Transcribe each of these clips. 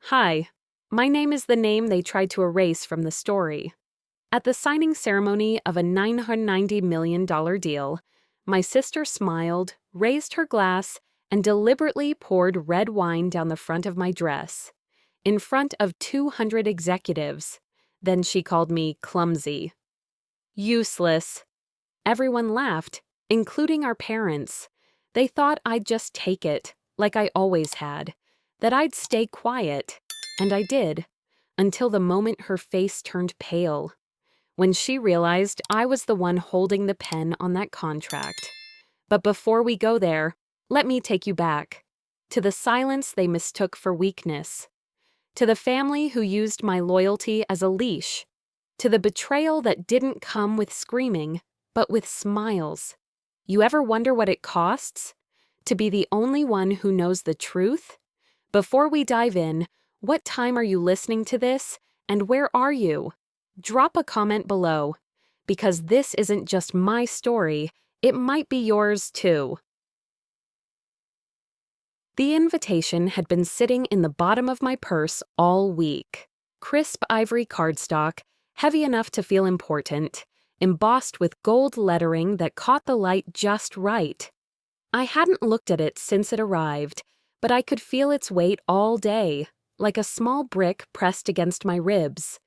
Hi, my name is the name they tried to erase from the story. At the signing ceremony of a $990 million deal, my sister smiled, raised her glass, and deliberately poured red wine down the front of my dress, in front of 200 executives. Then she called me clumsy. Useless. Everyone laughed, including our parents. They thought I'd just take it, like I always had, that I'd stay quiet, and I did, until the moment her face turned pale, when she realized I was the one holding the pen on that contract. But before we go there, let me take you back, to the silence they mistook for weakness, to the family who used my loyalty as a leash, to the betrayal that didn't come with screaming, but with smiles. You ever wonder what it costs? To be the only one who knows the truth? Before we dive in, what time are you listening to this, and where are you? Drop a comment below, because this isn't just my story, it might be yours too. The invitation had been sitting in the bottom of my purse all week. Crisp ivory cardstock, heavy enough to feel important, embossed with gold lettering that caught the light just right. I hadn't looked at it since it arrived, but I could feel its weight all day, like a small brick pressed against my ribs.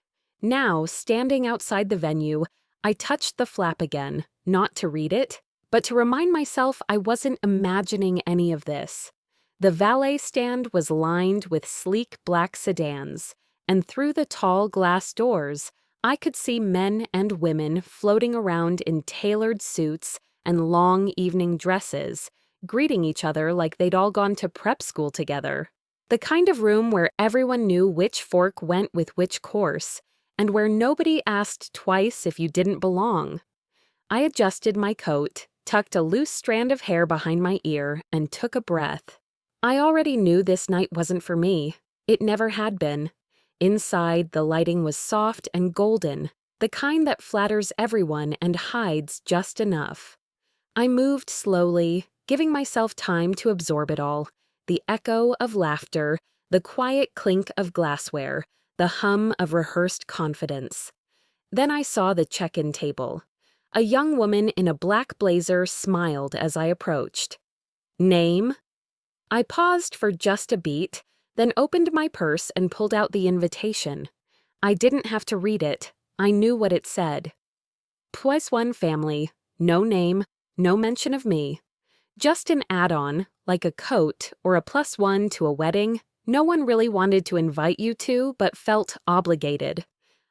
Now, standing outside the venue, I touched the flap again, not to read it, but to remind myself I wasn't imagining any of this. The valet stand was lined with sleek black sedans, and through the tall glass doors, I could see men and women floating around in tailored suits and long evening dresses, greeting each other like they'd all gone to prep school together. The kind of room where everyone knew which fork went with which course, and where nobody asked twice if you didn't belong. I adjusted my coat, tucked a loose strand of hair behind my ear, and took a breath. I already knew this night wasn't for me. It never had been. Inside, the lighting was soft and golden, the kind that flatters everyone and hides just enough. I moved slowly, giving myself time to absorb it all, the echo of laughter, the quiet clink of glassware, the hum of rehearsed confidence. Then I saw the check-in table. A young woman in a black blazer smiled as I approached. Name? I paused for just a beat, then opened my purse and pulled out the invitation. I didn't have to read it. I knew what it said. Plus one family, no name, no mention of me. Just an add-on, like a coat or a +1 to a wedding, no one really wanted to invite you to but felt obligated.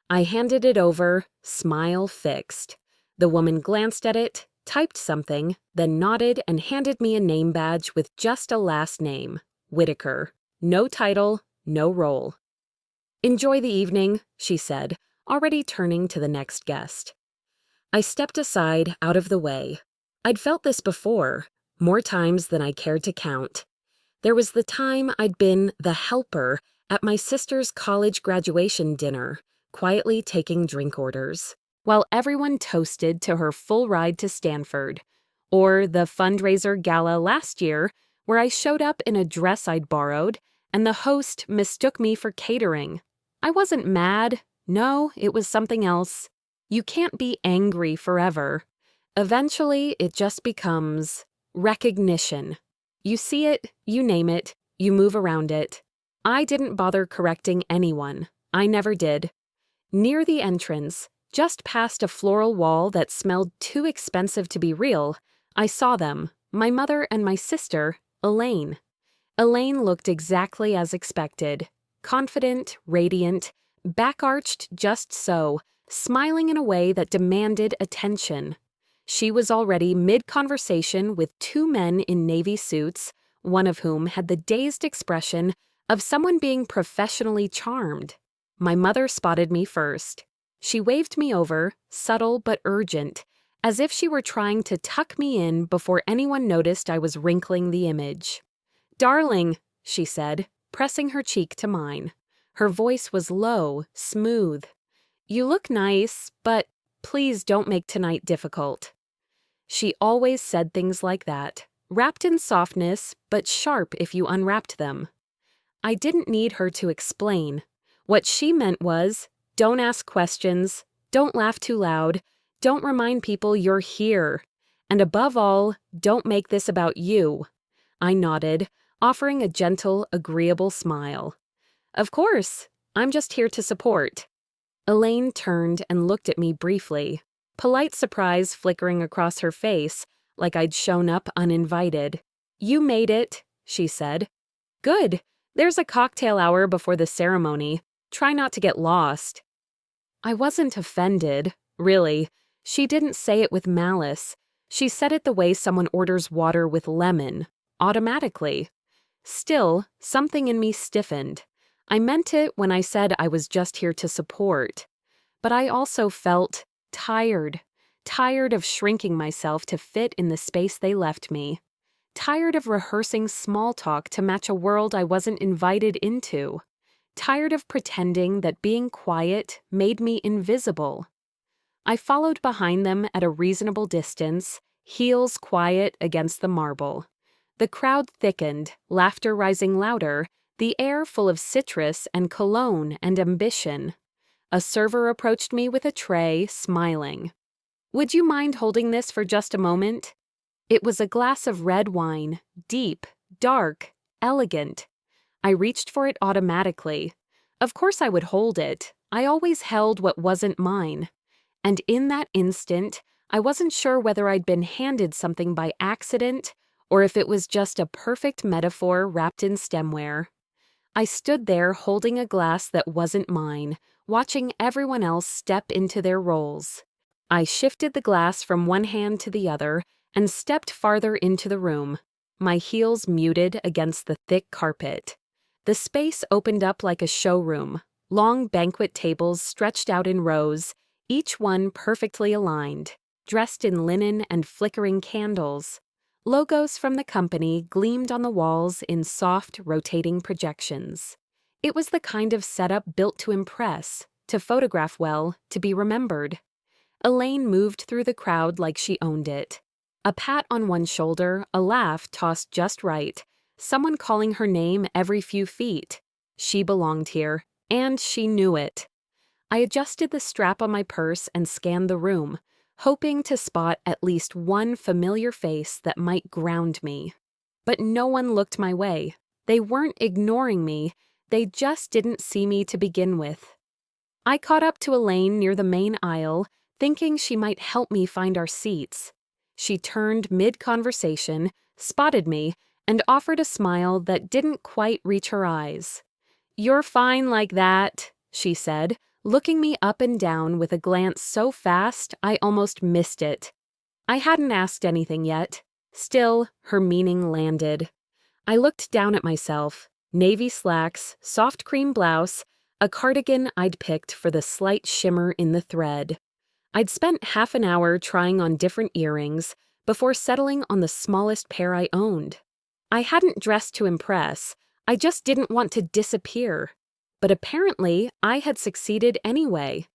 I handed it over, smile fixed. The woman glanced at it, typed something, then nodded and handed me a name badge with just a last name, Whitaker. No title, no role. Enjoy the evening, she said, already turning to the next guest. I stepped aside, out of the way. I'd felt this before, more times than I cared to count. There was the time I'd been the helper at my sister's college graduation dinner, quietly taking drink orders, while everyone toasted to her full ride to Stanford, or the fundraiser gala last year where I showed up in a dress I'd borrowed and the host mistook me for catering. I wasn't mad. No, it was something else. You can't be angry forever. Eventually, it just becomes recognition. You see it, you name it, you move around it. I didn't bother correcting anyone. I never did. Near the entrance, just past a floral wall that smelled too expensive to be real, I saw them, my mother and my sister, Elaine. Elaine looked exactly as expected, confident, radiant, back-arched just so, smiling in a way that demanded attention. She was already mid-conversation with two men in navy suits, one of whom had the dazed expression of someone being professionally charmed. My mother spotted me first. She waved me over, subtle but urgent, as if she were trying to tuck me in before anyone noticed I was wrinkling the image. "Darling," she said, pressing her cheek to mine. Her voice was low, smooth. "You look nice, but please don't make tonight difficult." She always said things like that, wrapped in softness, but sharp if you unwrapped them. I didn't need her to explain. What she meant was, don't ask questions, don't laugh too loud, don't remind people you're here, and above all, don't make this about you. I nodded, offering a gentle, agreeable smile. Of course, I'm just here to support. Elaine turned and looked at me briefly, polite surprise flickering across her face, like I'd shown up uninvited. You made it, she said. Good. There's a cocktail hour before the ceremony. Try not to get lost. I wasn't offended, really. She didn't say it with malice. She said it the way someone orders water with lemon, automatically. Still, something in me stiffened. I meant it when I said I was just here to support. But I also felt tired of shrinking myself to fit in the space they left me. Tired of rehearsing small talk to match a world I wasn't invited into. Tired of pretending that being quiet made me invisible. I followed behind them at a reasonable distance, heels quiet against the marble. The crowd thickened, laughter rising louder, the air full of citrus and cologne and ambition. A server approached me with a tray, smiling. Would you mind holding this for just a moment? It was a glass of red wine, deep, dark, elegant. I reached for it automatically. Of course I would hold it. I always held what wasn't mine. And in that instant, I wasn't sure whether I'd been handed something by accident or if it was just a perfect metaphor wrapped in stemware. I stood there holding a glass that wasn't mine, watching everyone else step into their roles. I shifted the glass from one hand to the other and stepped farther into the room, my heels muted against the thick carpet. The space opened up like a showroom, long banquet tables stretched out in rows, each one perfectly aligned, dressed in linen and flickering candles. Logos from the company gleamed on the walls in soft, rotating projections. It was the kind of setup built to impress, to photograph well, to be remembered. Elaine moved through the crowd like she owned it. A pat on one shoulder, a laugh tossed just right, someone calling her name every few feet. She belonged here, and she knew it. I adjusted the strap on my purse and scanned the room, hoping to spot at least one familiar face that might ground me. But no one looked my way. They weren't ignoring me, they just didn't see me to begin with. I caught up to Elaine near the main aisle, thinking she might help me find our seats. She turned mid-conversation, spotted me, and offered a smile that didn't quite reach her eyes. "You're fine like that," she said, looking me up and down with a glance so fast I almost missed it. I hadn't asked anything yet. Still, her meaning landed. I looked down at myself, navy slacks, soft cream blouse, a cardigan I'd picked for the slight shimmer in the thread. I'd spent half an hour trying on different earrings before settling on the smallest pair I owned. I hadn't dressed to impress, I just didn't want to disappear. But apparently, I had succeeded anyway.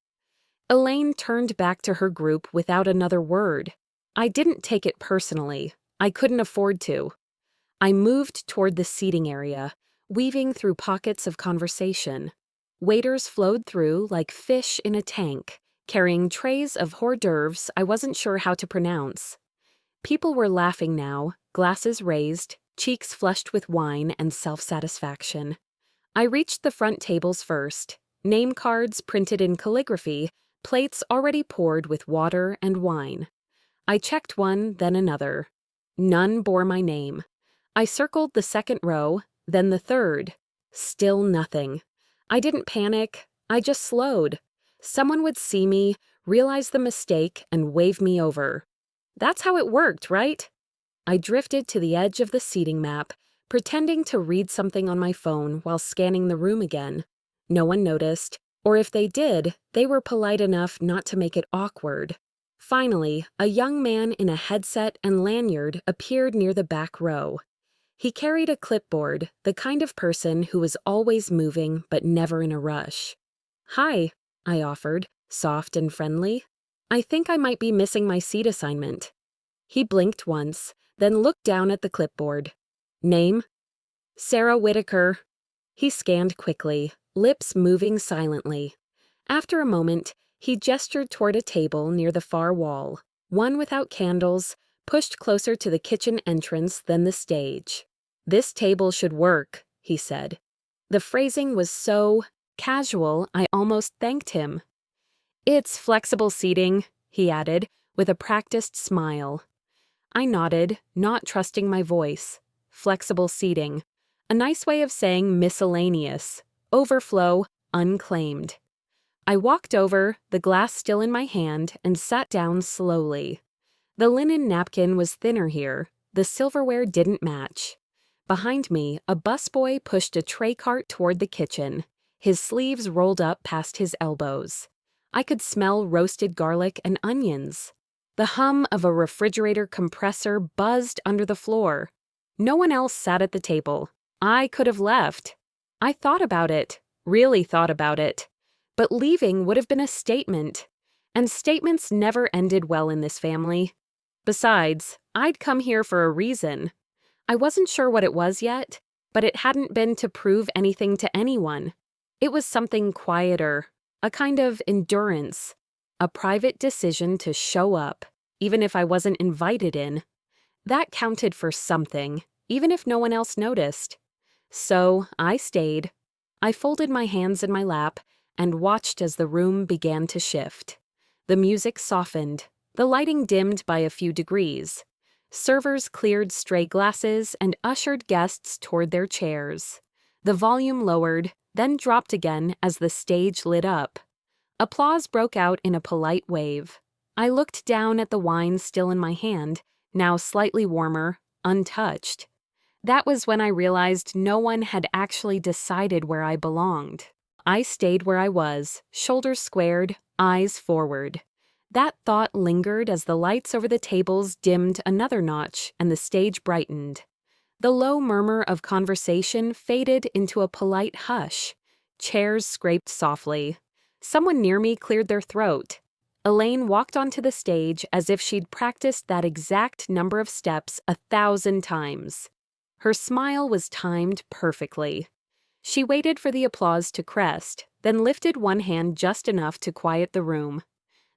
Elaine turned back to her group without another word. I didn't take it personally. I couldn't afford to. I moved toward the seating area, weaving through pockets of conversation. Waiters flowed through like fish in a tank, carrying trays of hors d'oeuvres I wasn't sure how to pronounce. People were laughing now, glasses raised, cheeks flushed with wine and self-satisfaction. I reached the front tables first, name cards printed in calligraphy, plates already poured with water and wine. I checked one, then another. None bore my name. I circled the second row, then the third. Still nothing. I didn't panic, I just slowed. Someone would see me, realize the mistake, and wave me over. That's how it worked, right? I drifted to the edge of the seating map, pretending to read something on my phone while scanning the room again. No one noticed, or if they did, they were polite enough not to make it awkward. Finally, a young man in a headset and lanyard appeared near the back row. He carried a clipboard, the kind of person who was always moving but never in a rush. "Hi," I offered, soft and friendly. "I think I might be missing my seat assignment." He blinked once, then looked down at the clipboard. "Name?" "Sarah Whitaker." He scanned quickly, lips moving silently. After a moment, he gestured toward a table near the far wall, one without candles, pushed closer to the kitchen entrance than the stage. "This table should work," he said. The phrasing was so casual I almost thanked him. "It's flexible seating," he added, with a practiced smile. I nodded, not trusting my voice. Flexible seating. A nice way of saying miscellaneous. Overflow, unclaimed. I walked over, the glass still in my hand, and sat down slowly. The linen napkin was thinner here. The silverware didn't match. Behind me, a busboy pushed a tray cart toward the kitchen. His sleeves rolled up past his elbows. I could smell roasted garlic and onions. The hum of a refrigerator compressor buzzed under the floor. No one else sat at the table. I could have left. I thought about it, really thought about it. But leaving would have been a statement. And statements never ended well in this family. Besides, I'd come here for a reason. I wasn't sure what it was yet, but it hadn't been to prove anything to anyone. It was something quieter, a kind of endurance, a private decision to show up, even if I wasn't invited in. That counted for something, even if no one else noticed. So I stayed. I folded my hands in my lap and watched as the room began to shift. The music softened, the lighting dimmed by a few degrees. Servers cleared stray glasses and ushered guests toward their chairs. The volume lowered, then dropped again as the stage lit up. Applause broke out in a polite wave. I looked down at the wine still in my hand, now slightly warmer, untouched. That was when I realized no one had actually decided where I belonged. I stayed where I was, shoulders squared, eyes forward. That thought lingered as the lights over the tables dimmed another notch and the stage brightened. The low murmur of conversation faded into a polite hush. Chairs scraped softly. Someone near me cleared their throat. Elaine walked onto the stage as if she'd practiced that exact number of steps 1,000 times. Her smile was timed perfectly. She waited for the applause to crest, then lifted one hand just enough to quiet the room.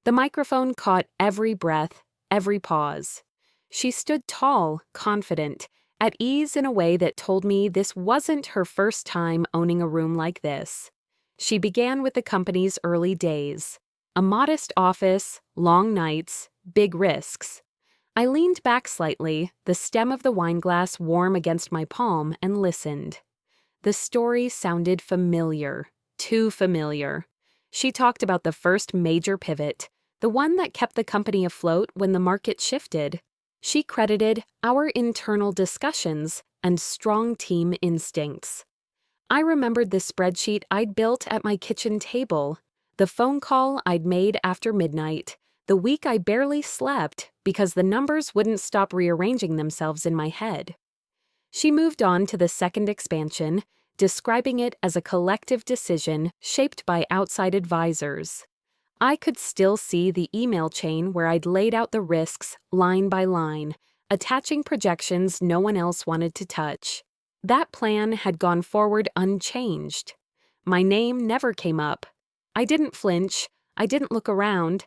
The microphone caught every breath, every pause. She stood tall, confident, at ease in a way that told me this wasn't her first time owning a room like this. She began with the company's early days. A modest office, long nights, big risks. I leaned back slightly, the stem of the wineglass warm against my palm, and listened. The story sounded familiar, too familiar. She talked about the first major pivot, the one that kept the company afloat when the market shifted. She credited our internal discussions and strong team instincts. I remembered the spreadsheet I'd built at my kitchen table, the phone call I'd made after midnight, the week I barely slept because the numbers wouldn't stop rearranging themselves in my head. She moved on to the second expansion, describing it as a collective decision shaped by outside advisors. I could still see the email chain where I'd laid out the risks line by line, attaching projections no one else wanted to touch. That plan had gone forward unchanged. My name never came up. I didn't flinch. I didn't look around.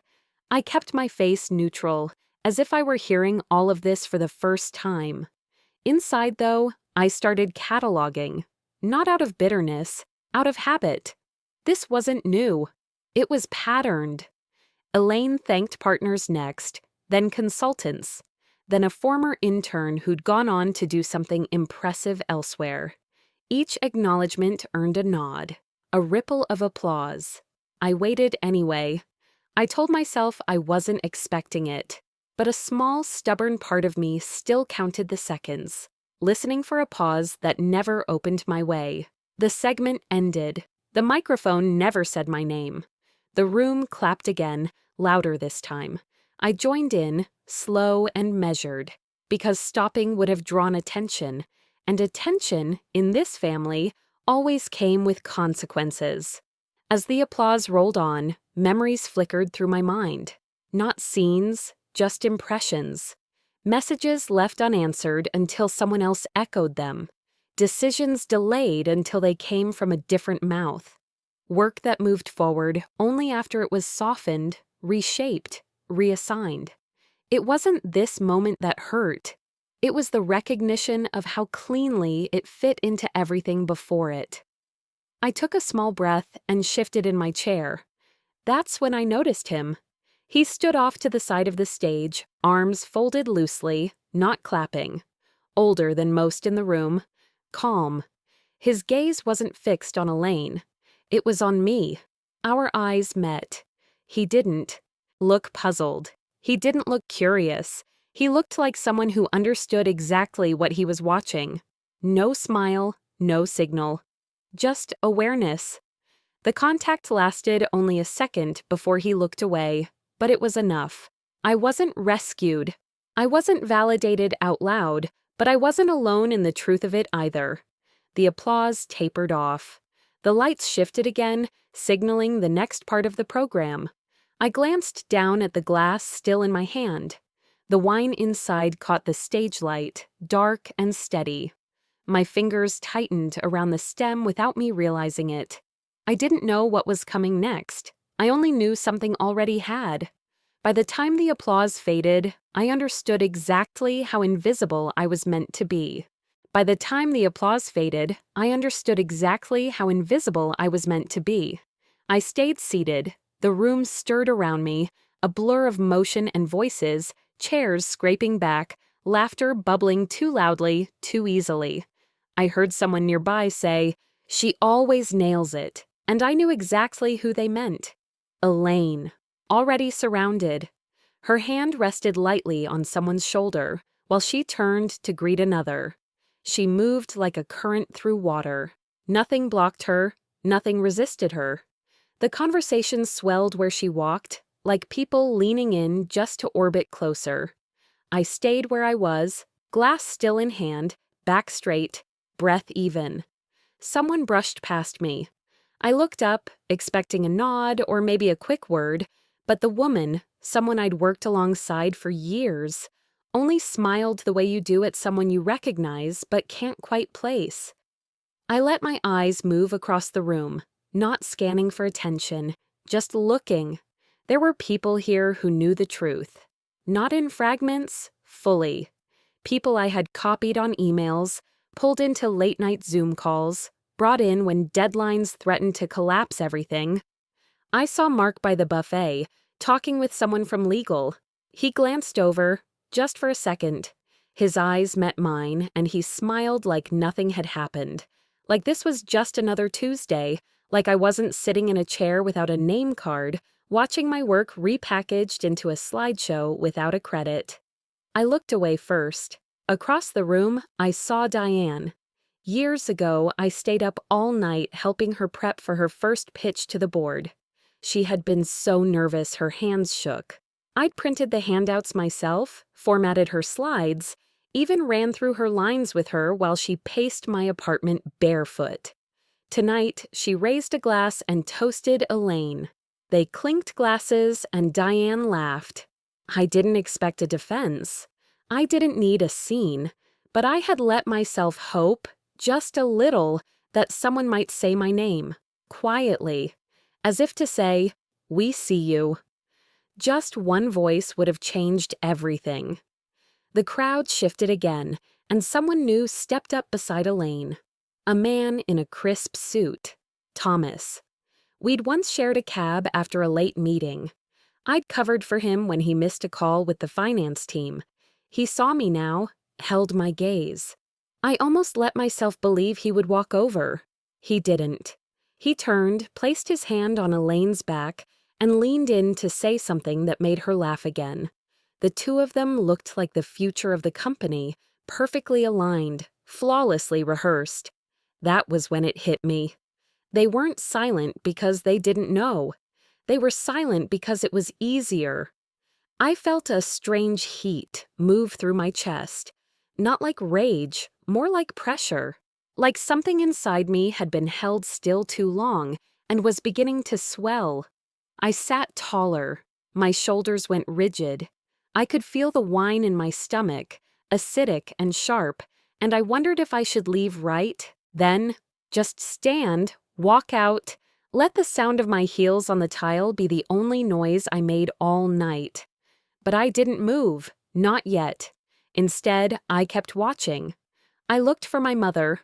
I kept my face neutral, as if I were hearing all of this for the first time. Inside, though, I started cataloging. Not out of bitterness, out of habit. This wasn't new. It was patterned. Elaine thanked partners next, then consultants, then a former intern who'd gone on to do something impressive elsewhere. Each acknowledgement earned a nod, a ripple of applause. I waited anyway. I told myself I wasn't expecting it, but a small, stubborn part of me still counted the seconds, listening for a pause that never opened my way. The segment ended. The microphone never said my name. The room clapped again, louder this time. I joined in, slow and measured, because stopping would have drawn attention, and attention, in this family, always came with consequences. As the applause rolled on, memories flickered through my mind. Not scenes, just impressions. Messages left unanswered until someone else echoed them. Decisions delayed until they came from a different mouth. Work that moved forward only after it was softened, reshaped, reassigned. It wasn't this moment that hurt. It was the recognition of how cleanly it fit into everything before it. I took a small breath and shifted in my chair. That's when I noticed him. He stood off to the side of the stage, arms folded loosely, not clapping. Older than most in the room. Calm. His gaze wasn't fixed on Elaine. It was on me. Our eyes met. He didn't look puzzled. He didn't look curious. He looked like someone who understood exactly what he was watching. No smile, no signal. Just awareness. The contact lasted only a second before he looked away, but it was enough. I wasn't rescued. I wasn't validated out loud, but I wasn't alone in the truth of it either. The applause tapered off. The lights shifted again, signaling the next part of the program. I glanced down at the glass still in my hand. The wine inside caught the stage light, dark and steady. My fingers tightened around the stem without me realizing it. I didn't know what was coming next. I only knew something already had. By the time the applause faded, I understood exactly how invisible I was meant to be. By the time the applause faded, I understood exactly how invisible I was meant to be. I stayed seated. The room stirred around me, a blur of motion and voices, chairs scraping back, laughter bubbling too loudly, too easily. I heard someone nearby say, "She always nails it," and I knew exactly who they meant. Elaine, already surrounded. Her hand rested lightly on someone's shoulder, while she turned to greet another. She moved like a current through water. Nothing blocked her, nothing resisted her. The conversation swelled where she walked, like people leaning in just to orbit closer. I stayed where I was, glass still in hand, back straight, breath even. Someone brushed past me. I looked up, expecting a nod or maybe a quick word, but the woman, someone I'd worked alongside for years, only smiled the way you do at someone you recognize but can't quite place. I let my eyes move across the room, not scanning for attention, just looking. There were people here who knew the truth. Not in fragments, fully. People I had copied on emails, pulled into late-night Zoom calls, brought in when deadlines threatened to collapse everything. I saw Mark by the buffet, talking with someone from legal. He glanced over, just for a second. His eyes met mine, and he smiled like nothing had happened. Like this was just another Tuesday, like I wasn't sitting in a chair without a name card, watching my work repackaged into a slideshow without a credit. I looked away first. Across the room, I saw Diane. Years ago, I stayed up all night helping her prep for her first pitch to the board. She had been so nervous her hands shook. I'd printed the handouts myself, formatted her slides, even ran through her lines with her while she paced my apartment barefoot. Tonight, she raised a glass and toasted Elaine. They clinked glasses and Diane laughed. I didn't expect a defense. I didn't need a scene, but I had let myself hope, just a little, that someone might say my name, quietly, as if to say, "We see you." Just one voice would have changed everything. The crowd shifted again, and someone new stepped up beside Elaine. A man in a crisp suit. Thomas. We'd once shared a cab after a late meeting. I'd covered for him when he missed a call with the finance team. He saw me now, held my gaze. I almost let myself believe he would walk over. He didn't. He turned, placed his hand on Elaine's back, and leaned in to say something that made her laugh again. The two of them looked like the future of the company, perfectly aligned, flawlessly rehearsed. That was when it hit me. They weren't silent because they didn't know. They were silent because it was easier. I felt a strange heat move through my chest. Not like rage, more like pressure. Like something inside me had been held still too long and was beginning to swell. I sat taller. My shoulders went rigid. I could feel the wine in my stomach, acidic and sharp, and I wondered if I should leave right then, just stand, walk out, let the sound of my heels on the tile be the only noise I made all night. But I didn't move, not yet. Instead, I kept watching. I looked for my mother.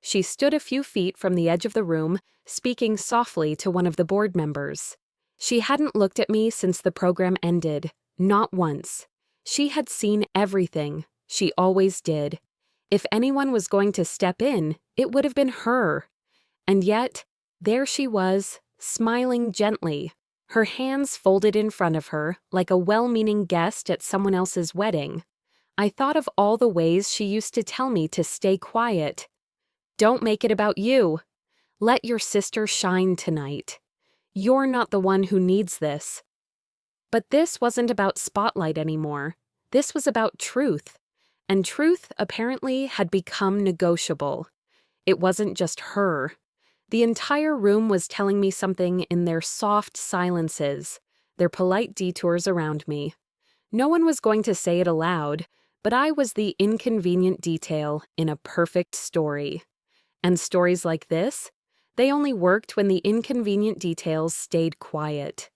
She stood a few feet from the edge of the room, speaking softly to one of the board members. She hadn't looked at me since the program ended, not once. She had seen everything. She always did. If anyone was going to step in, it would have been her. And yet, there she was, smiling gently, her hands folded in front of her like a well-meaning guest at someone else's wedding. I thought of all the ways she used to tell me to stay quiet. Don't make it about you. Let your sister shine tonight. You're not the one who needs this. But this wasn't about spotlight anymore. This was about truth. And truth, apparently, had become negotiable. It wasn't just her. The entire room was telling me something in their soft silences, their polite detours around me. No one was going to say it aloud, but I was the inconvenient detail in a perfect story. And stories like this, they only worked when the inconvenient details stayed quiet.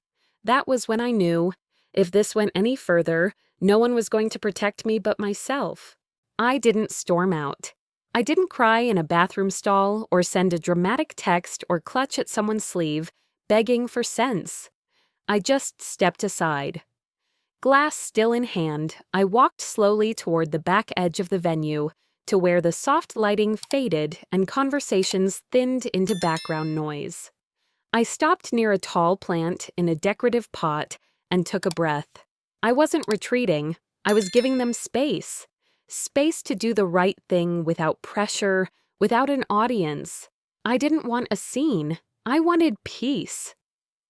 That was when I knew, if this went any further, no one was going to protect me but myself. I didn't storm out. I didn't cry in a bathroom stall or send a dramatic text or clutch at someone's sleeve, begging for sense. I just stepped aside. Glass still in hand, I walked slowly toward the back edge of the venue, to where the soft lighting faded and conversations thinned into background noise. I stopped near a tall plant in a decorative pot and took a breath. I wasn't retreating, I was giving them space. Space to do the right thing without pressure, without an audience. I didn't want a scene, I wanted peace.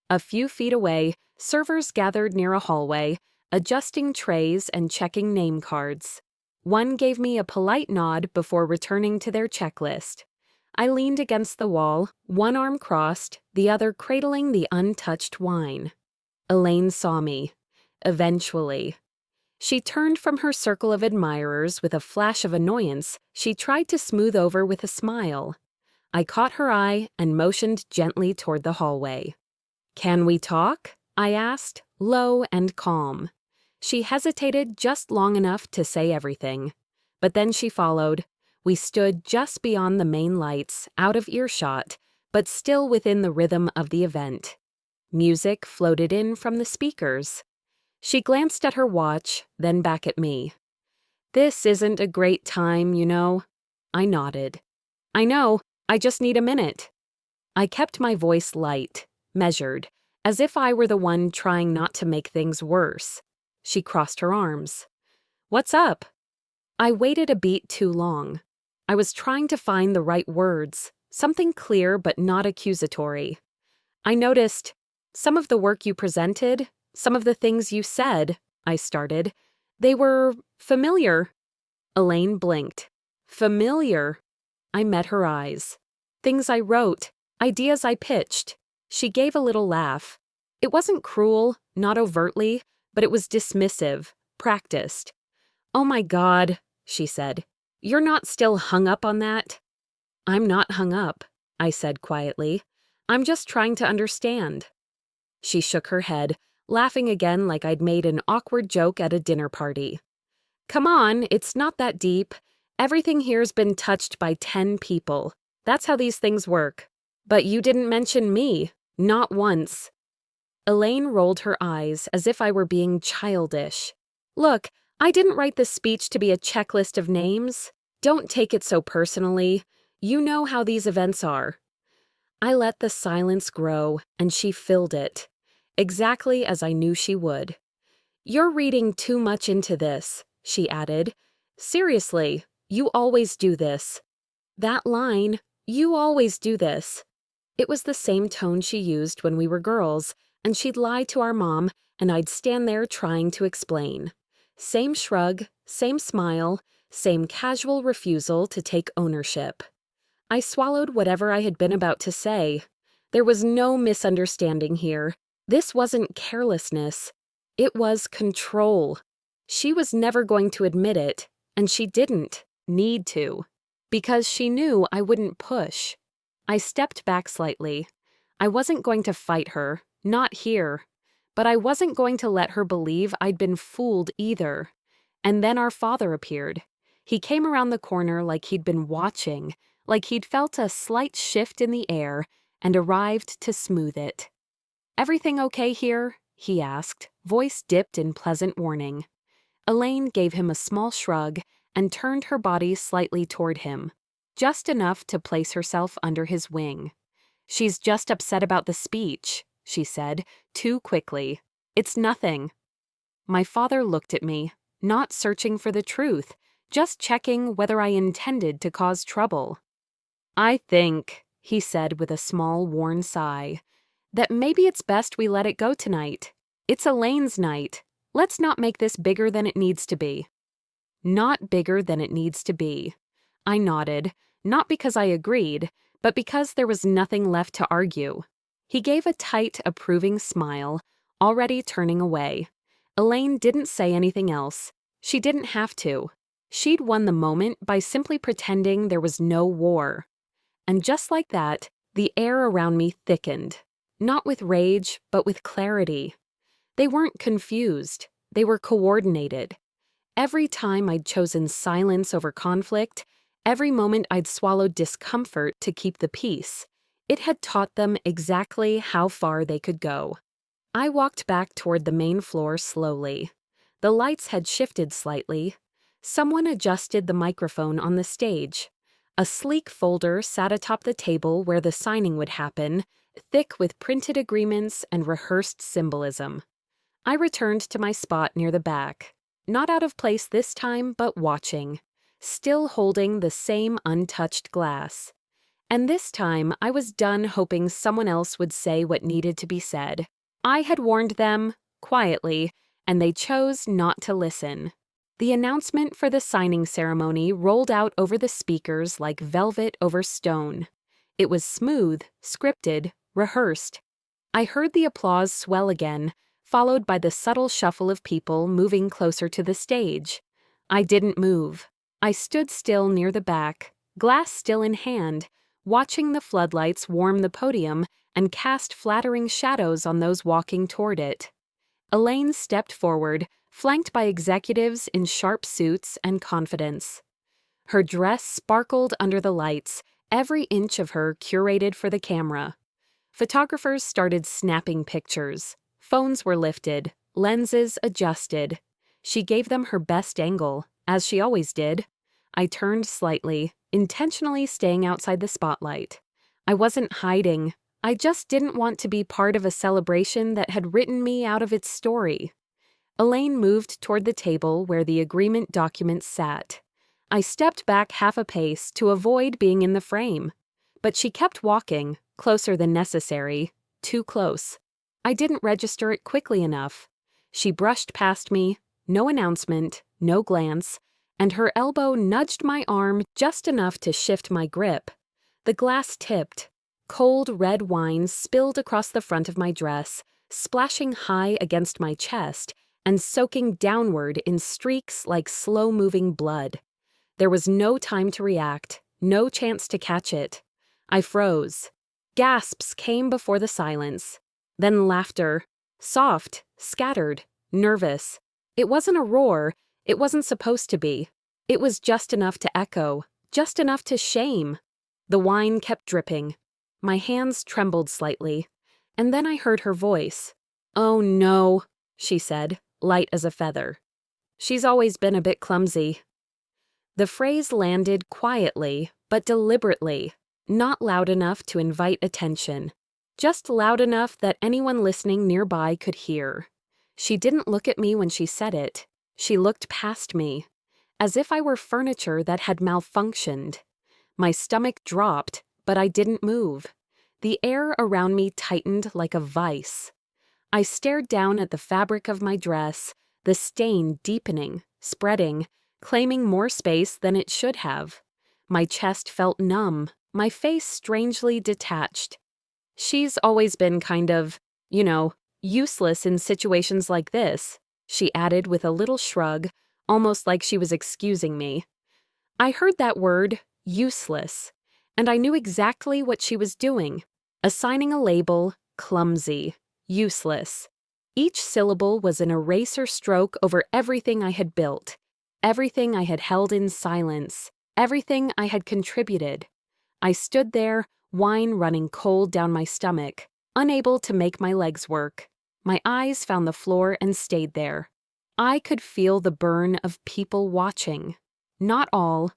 A few feet away, servers gathered near a hallway, adjusting trays and checking name cards. One gave me a polite nod before returning to their checklist. I leaned against the wall, one arm crossed, the other cradling the untouched wine. Elaine saw me. Eventually. She turned from her circle of admirers with a flash of annoyance she tried to smooth over with a smile. I caught her eye and motioned gently toward the hallway. "Can we talk?" I asked, low and calm. She hesitated just long enough to say everything. But then she followed. We stood just beyond the main lights, out of earshot, but still within the rhythm of the event. Music floated in from the speakers. She glanced at her watch, then back at me. "This isn't a great time, you know." I nodded. "I know, I just need a minute." I kept my voice light, measured, as if I were the one trying not to make things worse. She crossed her arms. "What's up?" I waited a beat too long. I was trying to find the right words, something clear but not accusatory. "I noticed some of the work you presented, some of the things you said," I started. "They were familiar." Elaine blinked. "Familiar?" I met her eyes. "Things I wrote, ideas I pitched." She gave a little laugh. It wasn't cruel, not overtly, but it was dismissive, practiced. "Oh my God," she said. "You're not still hung up on that?" "I'm not hung up," I said quietly. "I'm just trying to understand." She shook her head, laughing again like I'd made an awkward joke at a dinner party. "Come on, it's not that deep. Everything here's been touched by 10 people. That's how these things work. But you didn't mention me, not once." Elaine rolled her eyes as if I were being childish. "Look, I didn't write this speech to be a checklist of names. Don't take it so personally. You know how these events are." I let the silence grow, and she filled it, exactly as I knew she would. "You're reading too much into this," she added. "Seriously, you always do this." That line, "You always do this." It was the same tone she used when we were girls, and she'd lie to our mom, and I'd stand there trying to explain. Same shrug, same smile, same casual refusal to take ownership. I swallowed whatever I had been about to say. There was no misunderstanding here. This wasn't carelessness. It was control. She was never going to admit it, and she didn't. need to. Because she knew I wouldn't push. I stepped back slightly. I wasn't going to fight her, not here. But I wasn't going to let her believe I'd been fooled either. And then our father appeared. He came around the corner like he'd been watching, like he'd felt a slight shift in the air and arrived to smooth it. "Everything okay here?" he asked, voice dipped in pleasant warning. Elaine gave him a small shrug and turned her body slightly toward him, just enough to place herself under his wing. "She's just upset about the speech," she said, too quickly. "It's nothing." My father looked at me, not searching for the truth, just checking whether I intended to cause trouble. "I think," he said with a small, worn sigh, "that maybe it's best we let it go tonight. It's Elaine's night. Let's not make this bigger than it needs to be." Not bigger than it needs to be. I nodded, not because I agreed, but because there was nothing left to argue. He gave a tight, approving smile, already turning away. Elaine didn't say anything else. She didn't have to. She'd won the moment by simply pretending there was no war. And just like that, the air around me thickened. Not with rage, but with clarity. They weren't confused. They were coordinated. Every time I'd chosen silence over conflict, every moment I'd swallowed discomfort to keep the peace, it had taught them exactly how far they could go. I walked back toward the main floor slowly. The lights had shifted slightly. Someone adjusted the microphone on the stage. A sleek folder sat atop the table where the signing would happen, thick with printed agreements and rehearsed symbolism. I returned to my spot near the back, not out of place this time, but watching, still holding the same untouched glass. And this time, I was done hoping someone else would say what needed to be said. I had warned them, quietly, and they chose not to listen. The announcement for the signing ceremony rolled out over the speakers like velvet over stone. It was smooth, scripted, rehearsed. I heard the applause swell again, followed by the subtle shuffle of people moving closer to the stage. I didn't move. I stood still near the back, glass still in hand, watching the floodlights warm the podium and cast flattering shadows on those walking toward it. Elaine stepped forward, flanked by executives in sharp suits and confidence. Her dress sparkled under the lights, every inch of her curated for the camera. Photographers started snapping pictures. Phones were lifted, lenses adjusted. She gave them her best angle, as she always did. I turned slightly, intentionally staying outside the spotlight. I wasn't hiding. I just didn't want to be part of a celebration that had written me out of its story. Elaine moved toward the table where the agreement documents sat. I stepped back half a pace to avoid being in the frame. But she kept walking, closer than necessary, too close. I didn't register it quickly enough. She brushed past me, no announcement, no glance, and her elbow nudged my arm just enough to shift my grip. The glass tipped. Cold red wine spilled across the front of my dress, splashing high against my chest and soaking downward in streaks like slow-moving blood. There was no time to react, no chance to catch it. I froze. Gasps came before the silence. Then laughter. Soft, scattered, nervous. It wasn't a roar. It wasn't supposed to be. It was just enough to echo, just enough to shame. The wine kept dripping. My hands trembled slightly. And then I heard her voice. "Oh no," she said, light as a feather. "She's always been a bit clumsy." The phrase landed quietly, but deliberately, not loud enough to invite attention, just loud enough that anyone listening nearby could hear. She didn't look at me when she said it. She looked past me, as if I were furniture that had malfunctioned. My stomach dropped, but I didn't move. The air around me tightened like a vice. I stared down at the fabric of my dress, the stain deepening, spreading, claiming more space than it should have. My chest felt numb, my face strangely detached. "She's always been kind of, useless in situations like this," she added with a little shrug, almost like she was excusing me. I heard that word, useless, and I knew exactly what she was doing, assigning a label, clumsy, useless. Each syllable was an eraser stroke over everything I had built, everything I had held in silence, everything I had contributed. I stood there, wine running cold down my stomach, unable to make my legs work. My eyes found the floor and stayed there. I could feel the burn of people watching. Not all,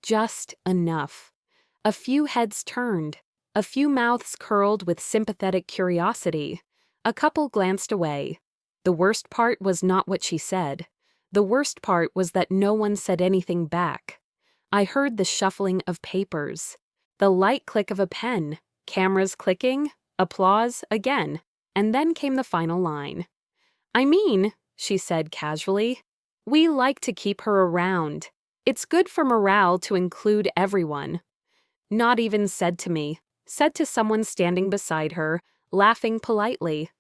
just enough. A few heads turned, a few mouths curled with sympathetic curiosity. A couple glanced away. The worst part was not what she said. The worst part was that no one said anything back. I heard the shuffling of papers, the light click of a pen, cameras clicking, applause again, and then came the final line. "I mean," she said casually, "we like to keep her around. It's good for morale to include everyone." Not even said to me, said to someone standing beside her, laughing politely.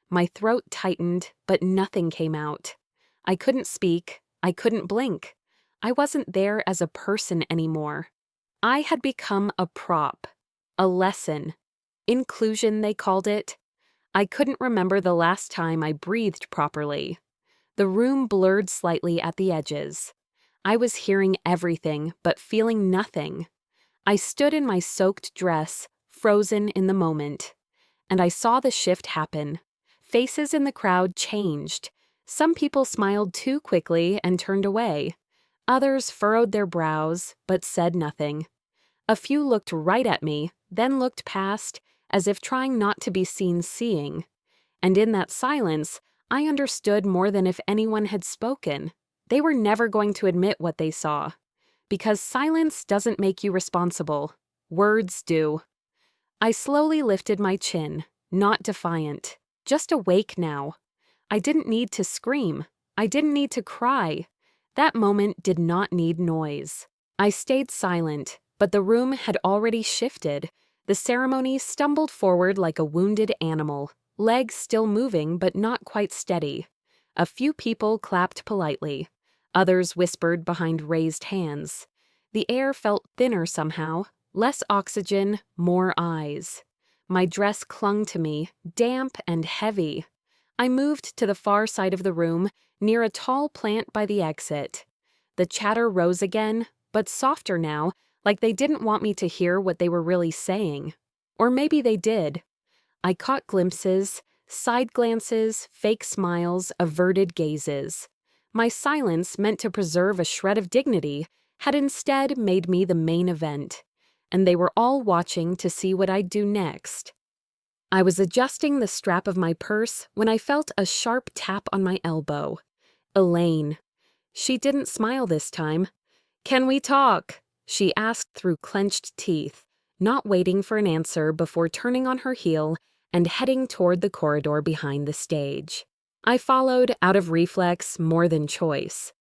My throat tightened, but nothing came out. I couldn't speak, I couldn't blink. I wasn't there as a person anymore. I had become a prop, a lesson. Inclusion, they called it. I couldn't remember the last time I breathed properly. The room blurred slightly at the edges. I was hearing everything, but feeling nothing. I stood in my soaked dress, frozen in the moment. And I saw the shift happen. Faces in the crowd changed. Some people smiled too quickly and turned away. Others furrowed their brows, but said nothing. A few looked right at me, then looked past, as if trying not to be seen seeing. And in that silence, I understood more than if anyone had spoken. They were never going to admit what they saw. Because silence doesn't make you responsible. Words do. I slowly lifted my chin, not defiant, just awake now. I didn't need to scream. I didn't need to cry. That moment did not need noise. I stayed silent, but the room had already shifted. The ceremony stumbled forward like a wounded animal, legs still moving but not quite steady. A few people clapped politely. Others whispered behind raised hands. The air felt thinner somehow, less oxygen, more eyes. My dress clung to me, damp and heavy. I moved to the far side of the room, near a tall plant by the exit. The chatter rose again, but softer now, like they didn't want me to hear what they were really saying. Or maybe they did. I caught glimpses, side glances, fake smiles, averted gazes. My silence, meant to preserve a shred of dignity, had instead made me the main event. And they were all watching to see what I'd do next. I was adjusting the strap of my purse when I felt a sharp tap on my elbow. Elaine. She didn't smile this time. "Can we talk?" she asked through clenched teeth, not waiting for an answer before turning on her heel and heading toward the corridor behind the stage. I followed out of reflex more than choice.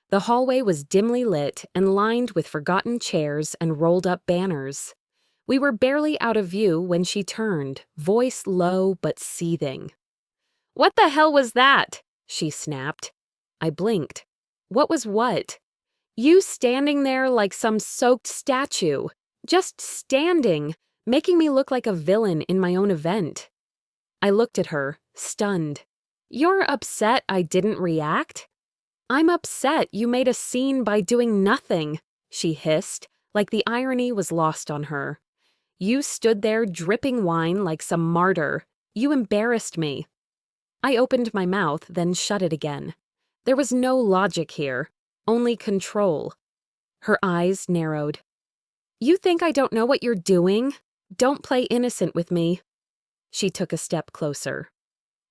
The hallway was dimly lit and lined with forgotten chairs and rolled-up banners. We were barely out of view when she turned, voice low but seething. "What the hell was that?" she snapped. I blinked. What was what? "You standing there like some soaked statue. Just standing, making me look like a villain in my own event." I looked at her, stunned. "You're upset I didn't react?" "I'm upset you made a scene by doing nothing," she hissed, like the irony was lost on her. "You stood there dripping wine like some martyr. You embarrassed me." I opened my mouth, then shut it again. There was no logic here, only control. Her eyes narrowed. "You think I don't know what you're doing? Don't play innocent with me." She took a step closer.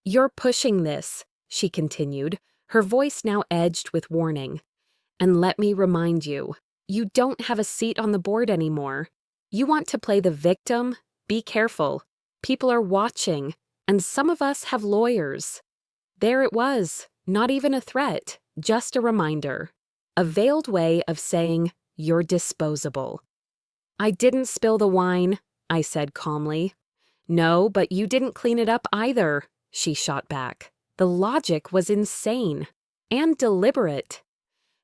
"You're pushing this," she continued, her voice now edged with warning. "And let me remind you, you don't have a seat on the board anymore. You want to play the victim? Be careful. People are watching, and some of us have lawyers." There it was, not even a threat, just a reminder. A veiled way of saying, "You're disposable." "I didn't spill the wine," I said calmly. "No, but you didn't clean it up either," she shot back. The logic was insane and deliberate.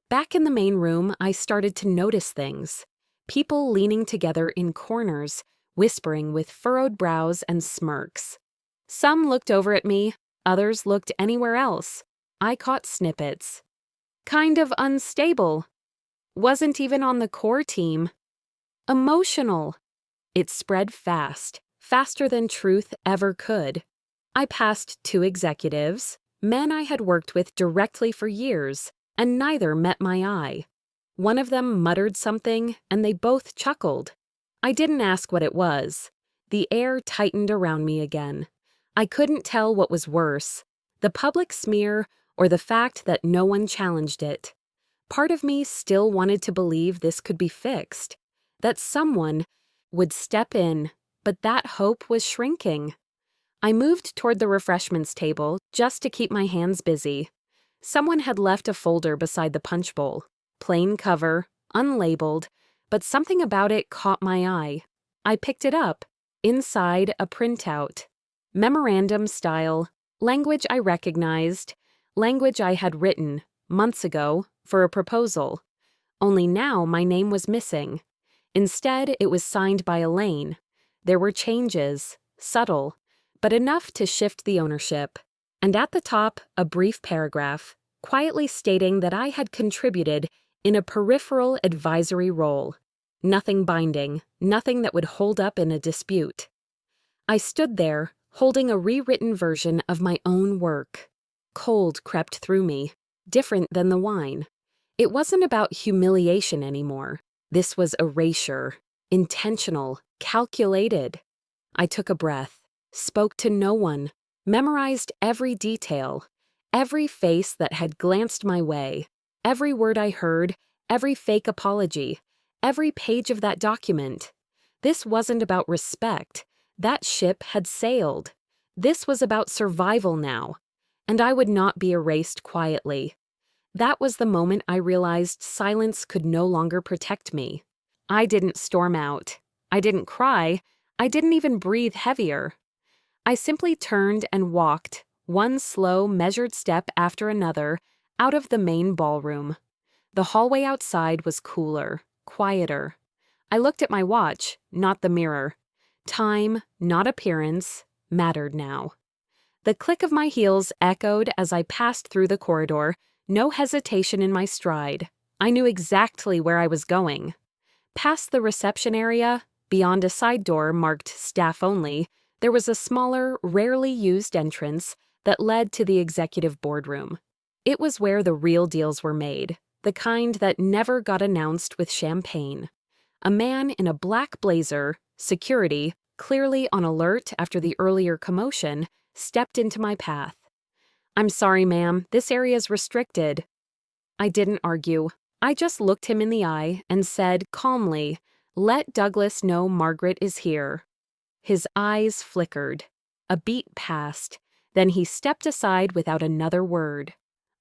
Back in the main room, I started to notice things. People leaning together in corners, whispering with furrowed brows and smirks. Some looked over at me, others looked anywhere else. I caught snippets. Kind of unstable. Wasn't even on the core team. Emotional. It spread fast, faster than truth ever could. I passed 2 executives, men I had worked with directly for years, and neither met my eye. One of them muttered something, and they both chuckled. I didn't ask what it was. The air tightened around me again. I couldn't tell what was worse, the public smear or the fact that no one challenged it. Part of me still wanted to believe this could be fixed, that someone would step in, but that hope was shrinking. I moved toward the refreshments table just to keep my hands busy. Someone had left a folder beside the punch bowl. Plain cover, unlabeled, but something about it caught my eye. I picked it up. Inside, a printout. Memorandum style, language I recognized, language I had written, months ago, for a proposal. Only now my name was missing. Instead, it was signed by Elaine. There were changes, subtle, but enough to shift the ownership. And at the top, a brief paragraph, quietly stating that I had contributed in a peripheral advisory role. Nothing binding, nothing that would hold up in a dispute. I stood there, holding a rewritten version of my own work. Cold crept through me, different than the wine. It wasn't about humiliation anymore. This was erasure, intentional, calculated. I took a breath, spoke to no one, memorized every detail, every face that had glanced my way, every word I heard, every fake apology, every page of that document. This wasn't about respect. That ship had sailed. This was about survival now, and I would not be erased quietly. That was the moment I realized silence could no longer protect me. I didn't storm out. I didn't cry. I didn't even breathe heavier. I simply turned and walked, one slow, measured step after another, out of the main ballroom. The hallway outside was cooler, quieter. I looked at my watch, not the mirror. Time, not appearance, mattered now. The click of my heels echoed as I passed through the corridor, no hesitation in my stride. I knew exactly where I was going. Past the reception area, beyond a side door marked staff only, there was a smaller, rarely used entrance that led to the executive boardroom. It was where the real deals were made, the kind that never got announced with champagne. A man in a black blazer, security, clearly on alert after the earlier commotion, stepped into my path. "I'm sorry, ma'am, this area's restricted." I didn't argue. I just looked him in the eye and said calmly, "Let Douglas know Margaret is here." His eyes flickered. A beat passed. Then he stepped aside without another word.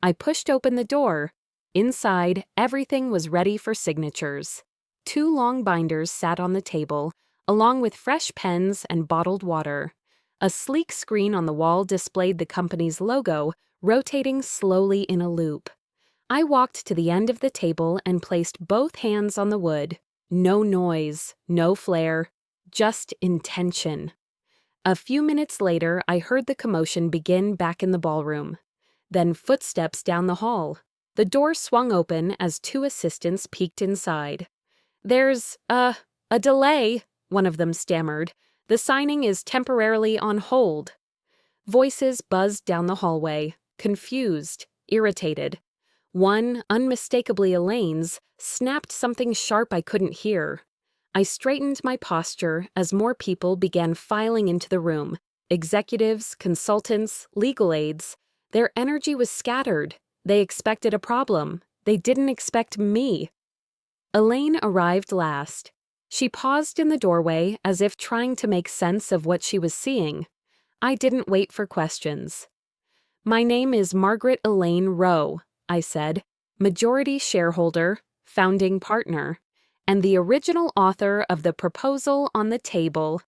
I pushed open the door. Inside, everything was ready for signatures. 2 long binders sat on the table, along with fresh pens and bottled water. A sleek screen on the wall displayed the company's logo, rotating slowly in a loop. I walked to the end of the table and placed both hands on the wood. No noise, no flare, just intention. A few minutes later, I heard the commotion begin back in the ballroom. Then footsteps down the hall. The door swung open as 2 assistants peeked inside. "There's a delay," one of them stammered. "The signing is temporarily on hold." Voices buzzed down the hallway, confused, irritated. One, unmistakably Elaine's, snapped something sharp I couldn't hear. I straightened my posture as more people began filing into the room. Executives, consultants, legal aides. Their energy was scattered. They expected a problem. They didn't expect me. Elaine arrived last. She paused in the doorway as if trying to make sense of what she was seeing. I didn't wait for questions. "My name is Margaret Elaine Rowe," I said, "majority shareholder, founding partner, and the original author of the proposal on the table."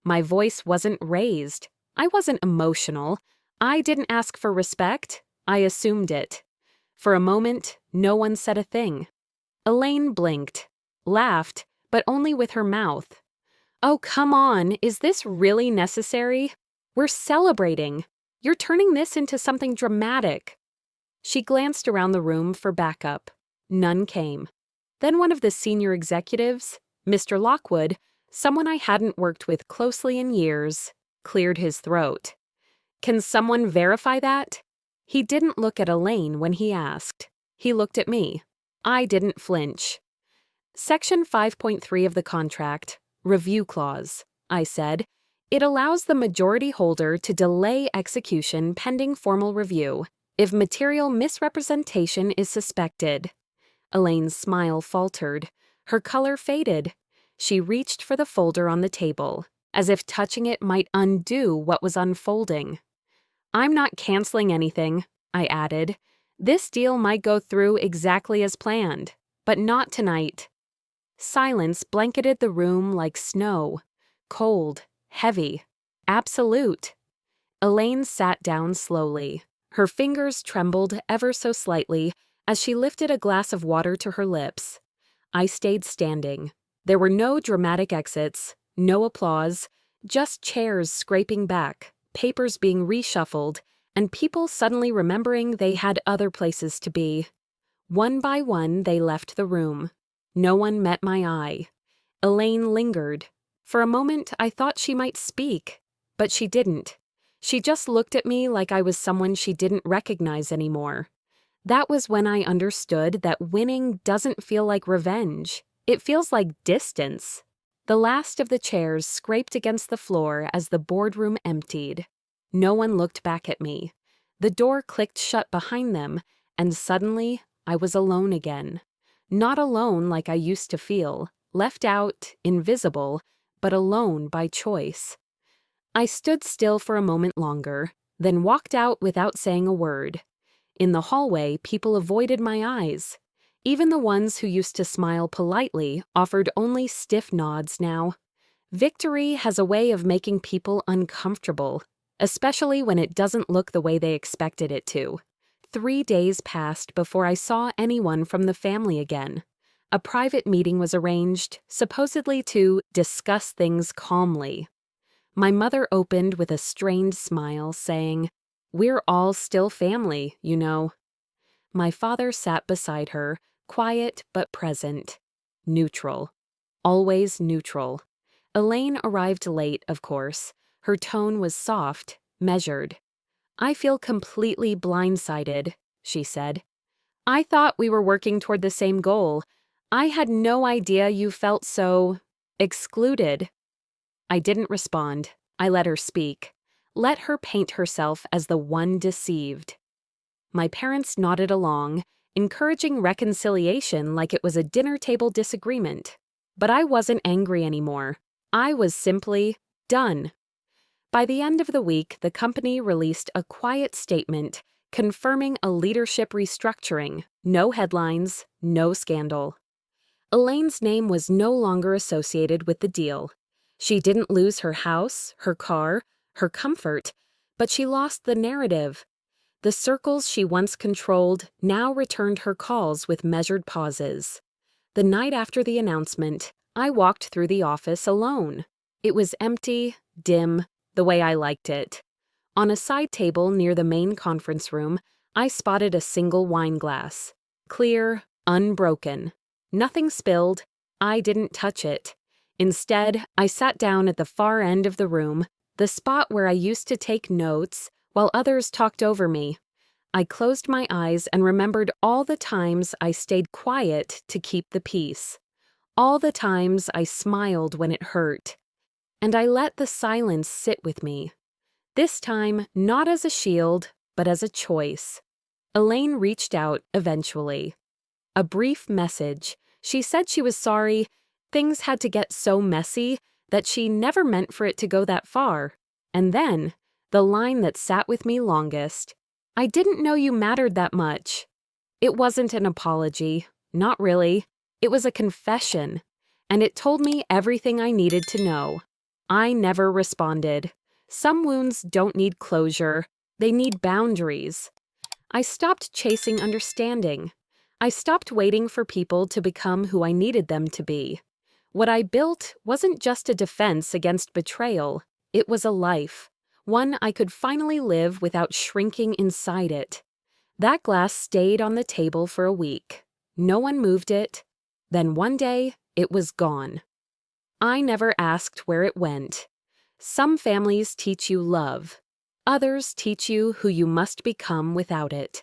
My voice wasn't raised. I wasn't emotional. I didn't ask for respect. I assumed it. For a moment, no one said a thing. Elaine blinked, laughed, but only with her mouth. "Oh, come on, is this really necessary? We're celebrating. You're turning this into something dramatic." She glanced around the room for backup. None came. Then one of the senior executives, Mr. Lockwood, someone I hadn't worked with closely in years, cleared his throat. "Can someone verify that?" He didn't look at Elaine when he asked. He looked at me. I didn't flinch. "Section 5.3 of the contract, review clause," I said. "It allows the majority holder to delay execution pending formal review if material misrepresentation is suspected." Elaine's smile faltered. Her color faded. She reached for the folder on the table, as if touching it might undo what was unfolding. "I'm not canceling anything," I added. "This deal might go through exactly as planned, but not tonight." Silence blanketed the room like snow. Cold, heavy, absolute. Elaine sat down slowly. Her fingers trembled ever so slightly as she lifted a glass of water to her lips. I stayed standing. There were no dramatic exits, no applause, just chairs scraping back, papers being reshuffled, and people suddenly remembering they had other places to be. One by one, they left the room. No one met my eye. Elaine lingered. For a moment, I thought she might speak, but she didn't. She just looked at me like I was someone she didn't recognize anymore. That was when I understood that winning doesn't feel like revenge. It feels like distance. The last of the chairs scraped against the floor as the boardroom emptied. No one looked back at me. The door clicked shut behind them, and suddenly I was alone again. Not alone like I used to feel, left out, invisible, but alone by choice. I stood still for a moment longer, then walked out without saying a word. In the hallway, people avoided my eyes. Even the ones who used to smile politely offered only stiff nods now. Victory has a way of making people uncomfortable, especially when it doesn't look the way they expected it to. 3 days passed before I saw anyone from the family again. A private meeting was arranged, supposedly to discuss things calmly. My mother opened with a strained smile, saying, "We're all still family, you know." My father sat beside her, quiet but present. Neutral. Always neutral. Elaine arrived late, of course. Her tone was soft, measured. "I feel completely blindsided," she said. "I thought we were working toward the same goal. I had no idea you felt so excluded." I didn't respond. I let her speak. Let her paint herself as the one deceived. My parents nodded along, encouraging reconciliation like it was a dinner table disagreement. But I wasn't angry anymore. I was simply done. By the end of the week, the company released a quiet statement confirming a leadership restructuring. No headlines, no scandal. Elaine's name was no longer associated with the deal. She didn't lose her house, her car, her comfort, but she lost the narrative. The circles she once controlled now returned her calls with measured pauses. The night after the announcement, I walked through the office alone. It was empty, dim, the way I liked it. On a side table near the main conference room, I spotted a single wine glass. Clear, unbroken. Nothing spilled. I didn't touch it. Instead, I sat down at the far end of the room, the spot where I used to take notes while others talked over me. I closed my eyes and remembered all the times I stayed quiet to keep the peace. All the times I smiled when it hurt. And I let the silence sit with me. This time, not as a shield, but as a choice. Elaine reached out eventually. A brief message. She said she was sorry. Things had to get so messy that she never meant for it to go that far. And then, the line that sat with me longest. "I didn't know you mattered that much." It wasn't an apology. Not really. It was a confession. And it told me everything I needed to know. I never responded. Some wounds don't need closure. They need boundaries. I stopped chasing understanding. I stopped waiting for people to become who I needed them to be. What I built wasn't just a defense against betrayal, it was a life, one I could finally live without shrinking inside it. That glass stayed on the table for a week. No one moved it. Then one day, it was gone. I never asked where it went. Some families teach you love. Others teach you who you must become without it.